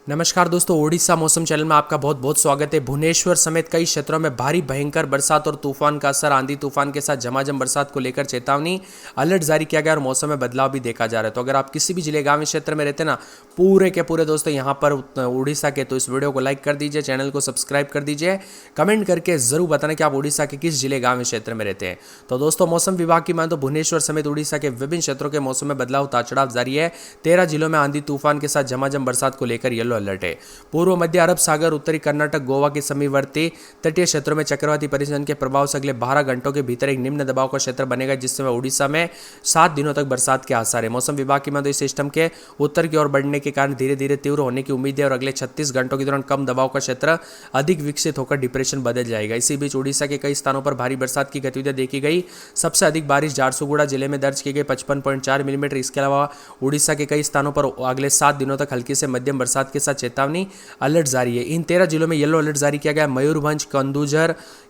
नमस्कार दोस्तों, ओडिशा मौसम चैनल में आपका बहुत बहुत स्वागत है। भुवनेश्वर समेत कई क्षेत्रों में भारी भयंकर बरसात और तूफान का असर, आंधी तूफान के साथ झमाझम बरसात को लेकर चेतावनी अलर्ट जारी किया गया और मौसम में बदलाव भी देखा जा रहा है। तो अगर आप किसी भी जिले गांव क्षेत्र में रहते हैं ना, पूरे के पूरे दोस्तों यहाँ पर उड़ीसा के, तो इस वीडियो को लाइक कर दीजिए, चैनल को सब्सक्राइब कर दीजिए, कमेंट करके जरूर बताना कि आप उड़ीसा के किस जिले गांव क्षेत्र में रहते हैं। तो दोस्तों, मौसम विभाग की माने तो भुवनेश्वर समेत उड़ीसा के विभिन्न क्षेत्रों के मौसम में बदलाव उतार चढ़ाव जारी है। 13 जिलों में आंधी तूफान के साथ झमाझम बरसात को लेकर येलो अलर्ट है। पूर्व मध्य अरब सागर, उत्तरी कर्नाटक, गोवा के समीपवर्ती तटीय क्षेत्रों में चक्रवाती परिसंचरण के प्रभाव से अगले 12 घंटों के भीतर एक निम्न दबाव का क्षेत्र बनेगा, जिससे उड़ीसा में 7 दिनों तक बरसात के आसार है। मौसम विभाग की माने तो इस सिस्टम के उत्तर की ओर बढ़ने के कारण धीरे धीरे तीव्र होने की उम्मीद है और अगले 36 घंटों के दौरान कम दबाव का क्षेत्र अधिक विकसित होकर डिप्रेशन बदल जाएगा। इसी बीच उड़ीसा के कई स्थानों पर भारी बरसात की गतिविधियां देखी गई। सबसे अधिक बारिश झारसुगुड़ा जिले में दर्ज की गई 55.4 मिलीमीटर। इसके अलावा उड़ीसा के कई स्थानों पर अगले 7 दिनों तक हल्की से मध्यम बरसात के साथ चेतावनी अलर्ट जारी है। इन 13 जिलों में येलो अलर्ट जारी किया गया। मयूरभंज,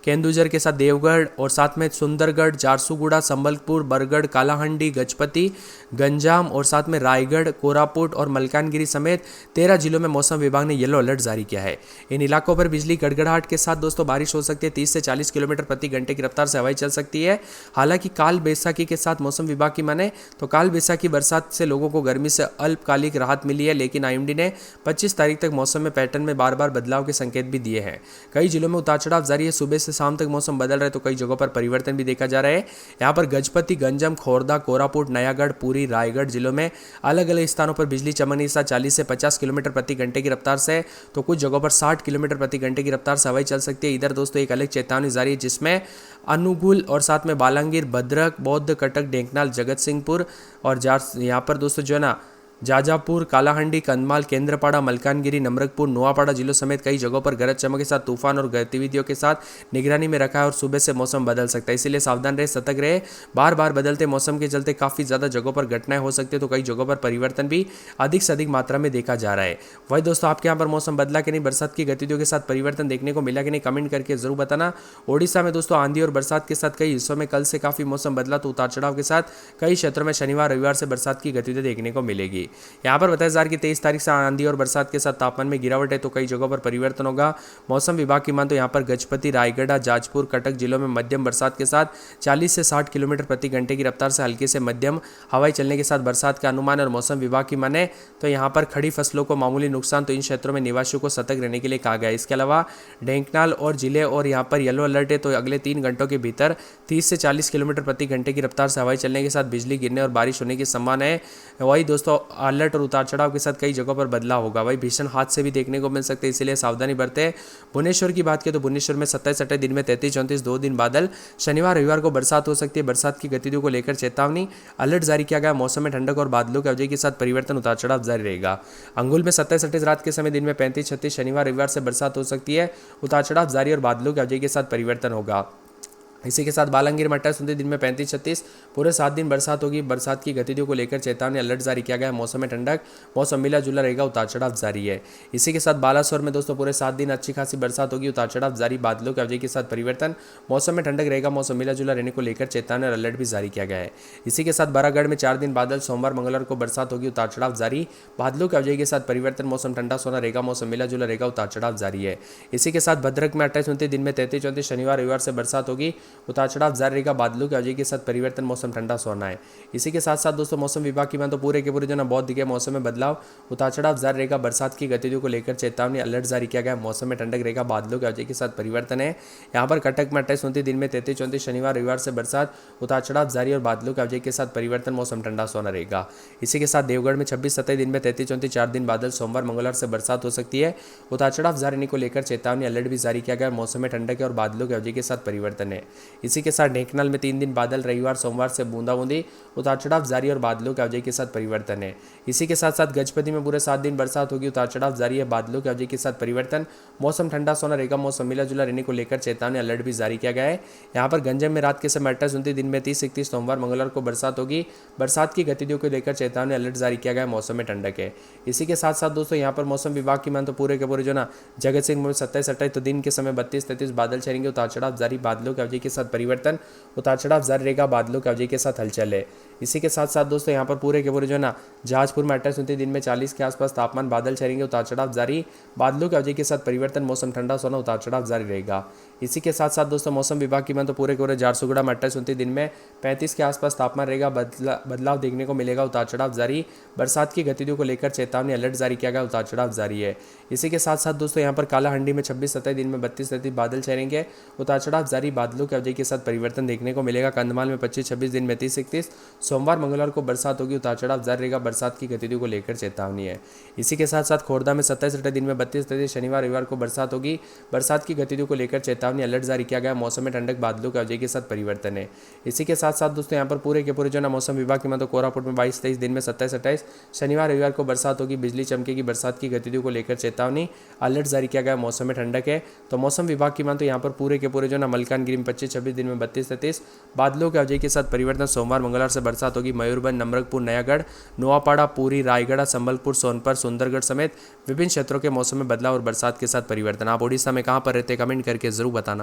केंदुझर के साथ देवगढ़ और साथ में सुंदरगढ़, झारसुगुड़ा, संबलपुर, बरगढ़, कालाहांडी, गजपति, गंजाम और साथ में रायगढ़, कोरापुट और मलकानगिरी समेत 13 जिलों में मौसम विभाग ने येलो अलर्ट जारी किया है। इन इलाकों पर बिजली गड़गड़ाहट के साथ दोस्तों बारिश हो सकती है। 30 से 40 किलोमीटर प्रति घंटे की रफ्तार से हवाएं चल सकती है। हालांकि काल बैसाखी के साथ मौसम विभाग की माने तो काल बैसाखी बरसात से लोगों को गर्मी से अल्पकालिक राहत मिली है, लेकिन आईएमडी ने 25 तारीख तक मौसम में पैटर्न में बार बार बदलाव के संकेत भी दिए हैं। कई जिलों में उतार चढ़ाव जारी है। सुबह से शाम तक मौसम बदल रहा है तो कई जगहों पर परिवर्तन भी देखा जा रहा है। यहाँ पर गजपति, गंजम, खोरदा, कोरापुट, नयागढ़, पुरी, रायगढ़ जिलों में अलग अलग स्थानों पर बिजली चमकने के साथ 40 से 50 किलोमीटर प्रति घंटे की रफ्तार से, तो कुछ जगहों पर 60 किलोमीटर प्रति घंटे की रफ्तार से हवाएं चल सकती है। इधर दोस्तों एक अलग चेतावनी जारी है, जिसमें अनुगुल और साथ में बालांगीर, भद्रक, बौद्ध, कटक, ढेंकनाल, जगत सिंहपुर और यहाँ पर दोस्तों जो है ना जाजापुर, कालाहांडी, कंधमाल, केंद्रपाड़ा, मलकानगिरी, नमरकपुर, नोआपाड़ा जिलों समेत कई जगहों पर गरज चमक के साथ तूफान और गतिविधियों के साथ निगरानी में रखा है और सुबह से मौसम बदल सकता है, इसीलिए सावधान रहे, सतर्क रहे। बार बार बदलते मौसम के चलते काफ़ी ज़्यादा जगहों पर घटनाएं हो सकती है, तो कई जगहों पर परिवर्तन भी अधिक से अधिक मात्रा में देखा जा रहा है। वही दोस्तों, आपके यहाँ पर मौसम बदला कि नहीं, बरसात की गतिविधियों के साथ परिवर्तन देखने को मिला कि नहीं, कमेंट करके जरूर बताना। ओडिशा में दोस्तों आंधी और बरसात के साथ कई हिस्सों में कल से काफ़ी मौसम बदला, तो उतार चढ़ाव के साथ कई क्षेत्रों में शनिवार रविवार से बरसात की गतिविधियां देखने को मिलेगी। यहाँ पर 23 तारीख से आंधी और बरसात के साथ तापमान में गिरावट है, तो कई जगहों पर परिवर्तन होगा। मौसम विभाग की मान तो यहाँ पर गजपति, रायगढ़, जाजपुर, कटक जिलों में मध्यम बरसात के साथ 40 से 60 किलोमीटर प्रति घंटे की रफ्तार से हल्की से मध्यम हवाएं चलने के साथ बरसात का अनुमान। और मौसम विभाग की माने तो यहाँ पर खड़ी फसलों को मामूली नुकसान, तो इन क्षेत्रों में निवासियों को सतर्क रहने के लिए कहा गया है। इसके अलावा ढेंकनाल और जिले और यहाँ पर येलो अलर्ट है, तो अगले 3 घंटों के भीतर 30 से 40 किलोमीटर प्रति घंटे की रफ्तार से हवाएं चलने के साथ बिजली गिरने और बारिश होने की संभावना है। वही दोस्तों, अलर्ट और उतार चढ़ाव के साथ कई जगहों पर बदलाव होगा। वही भीषण हादसे भी देखने को मिल सकते हैं, इसीलिए सावधानी बरतें। भुवनेश्वर की बात करें तो भुवनेश्वर में 27-28 दिन में 33-34 2 दिन बादल, शनिवार रविवार को बरसात हो सकती है। बरसात की गतिविधियों को लेकर चेतावनी अलर्ट जारी किया गया। मौसम में ठंडक और बादलों की अवधि के साथ परिवर्तन, उतार चढ़ाव जारी रहेगा। अंगुल में 27-28 रात के समय, दिन में 35-36 शनिवार रविवार से बरसात हो सकती है। उतार चढ़ाव जारी और बादलों की अवधि के साथ परिवर्तन होगा। इसी के साथ बालांगीर में 28 दिन में 35-36 पूरे 7 दिन बरसात होगी। बरसात की गतिविधियों को लेकर चेतावनी अलर्ट जारी किया गया है। मौसम में ठंडक, मौसम मिला जुला रहेगा, उतार चढ़ाव जारी है। इसी के साथ बालासोर में दोस्तों पूरे 7 दिन अच्छी खासी बरसात होगी, उतार चढ़ाव जारी, बादलों की अवधि के साथ परिवर्तन, मौसम में ठंडक रहेगा, मौसम मिला जुला रहने को लेकर चेतावनी और अलर्ट भी जारी किया गया है। इसी के साथ बरागढ़ में 4 दिन बादल, सोमवार मंगलवार को बरसात होगी, उतार चढ़ाव जारी, बादलों की अवधि के साथ परिवर्तन, मौसम ठंडा सोना रहेगा, मौसम मिला जुला रहेगा, उतार चढ़ाव जारी है। इसी के साथ भद्रक में 28-29 दिन में 33-34 शनिवार रविवार से बरसात होगी, उतार चढ़ाव जारी रहेगा, बादलों की अवधि के साथ परिवर्तन, मौसम ठंडा सोना है। इसी के साथ साथ दोस्तों मौसम विभाग की मान तो पूरे के पूरे जो ना बौद्ध के मौसम में बदलाव, उतार चढ़ाव जारी रहेगा। बरसात की गतिविधियों को लेकर चेतावनी अलर्ट जारी किया गया। मौसम में ठंडक रहेगा, बादलों की अवधि के साथ परिवर्तन है। यहाँ पर कटक में 28-29 दिन में 33-34 शनिवार रविवार से बरसात, उतार चढ़ाव जारी और बादलों की अवधि के साथ परिवर्तन, मौसम ठंडा सोना रहेगा। इसी के साथ देवगढ़ में 26-27 दिन में 33-34 4 दिन बादल, सोमवार मंगलवार से बरसात हो सकती है। उतार चढ़ाव जारी को लेकर चेतावनी अलर्ट भी जारी किया गया। मौसम में ठंडक और बादलों की अवधि के साथ परिवर्तन है। इसी के साथ ढेंकनाल में 3 दिन बादल, रविवार सोमवार से बूंदाबूंदी, उतार चढ़ाव जारी और बादलों की अवधि के साथ परिवर्तन है। इसी के साथ साथ गजपति में पूरे 7 दिन बरसात होगी, उतार चढ़ाव जारी है, बादलों की अवधि के साथ परिवर्तन, मौसम ठंडा सोना रहेगा, मौसम मिला जुला रहने को लेकर चेतावनी अलर्ट भी जारी किया गया है। यहाँ पर गंजम में रात के समय 28-29 दिन में 30-31 सोमवार मंगलवार को बरसात होगी। बरसात की गतिविधियों को लेकर चेतावनी अलर्ट जारी किया गया, मौसम में ठंडक है। इसी के साथ साथ दोस्तों यहाँ पर मौसम विभाग की मान तो पूरे के पूरे जो ना जगत सिंह में 27-28 तो दिन के समय 32-33 बादल छेड़ेंगे, उतार चढ़ाव जारी, बादलों की अवधि के साथ परिवर्तन, उतार चढ़ाव जारी रहेगा, बादलों की अवधि के साथ हलचल है। इसी के साथ साथ दोस्तों यहाँ पर पूरे के पूरे जो है ना जहाजपुर में 28-29 दिन में 40 के आसपास तापमान, बादल छाएंगे, उतार चढ़ाव जारी, बादलों की अवधि के साथ परिवर्तन, मौसम ठंडा सोना, उतार चढ़ाव जारी रहेगा। इसी के साथ साथ दोस्तों मौसम विभाग की मान तो पूरे के पूरे झारसुगुड़ा में 28-29 दिन में 35 के आसपास तापमान रहेगा, बदलाव देखने को मिलेगा, उतार चढ़ाव जारी, बरसात की गतिविधियों को लेकर चेतावनी, अलर्ट जारी किया गया, उतार चढ़ाव जारी है। इसी के साथ साथ दोस्तों यहाँ पर कालाहंडी में 26-27 दिन में 32-33 बादल छाएंगे, उतार चढ़ाव जारी, बादलों की अवधि के साथ परिवर्तन देखने को मिलेगा, कंधमाल में 25-26 दिन में 30-31, सोमवार मंगलवार को बरसात होगी, उतार चढ़ाव जारी रहेगा, बरसात की गतिविधियों को लेकर चेतावनी है। इसी के साथ साथ खोरदा में 27-28 दिन में 32-33, शनिवार रविवार को बरसात होगी, बरसात की गतिविधियों को लेकर चेतावनी, अलर्ट जारी किया गया, मौसम में ठंडक, बादलों की अवधि के साथ परिवर्तन है। इसी के साथ साथ दोस्तों यहाँ पर पूरे के पूरे जो ना मौसम विभाग की मतलब कोरापुट में 22-23 दिन में 27-28, शनिवार रविवार को बरसात होगी, बिजली चमकेगी, बरसात की गतिविधियों को लेकर चेतावनी, अलर्ट जारी किया गया, मौसम में ठंडक है। तो मौसम विभाग की मान तो यहाँ पर पूरे के पूरे जो ना मलकानगिरी में 25-26 दिन में 32-33, बादलों की अवधि के साथ परिवर्तन, सोमवार मंगलवार से बरसात होगी, मयूरभंज, नमरंगपुर, नयागढ़, नोआपाड़ा, पुरी, रायगढ़, संबलपुर, सोनपुर, सुंदरगढ़ समेत विभिन्न क्षेत्रों के मौसम में बदलाव और बरसात के साथ परिवर्तन। आप ओडिशा में कहाँ पर रहते हैं कमेंट करके जरूर बताना।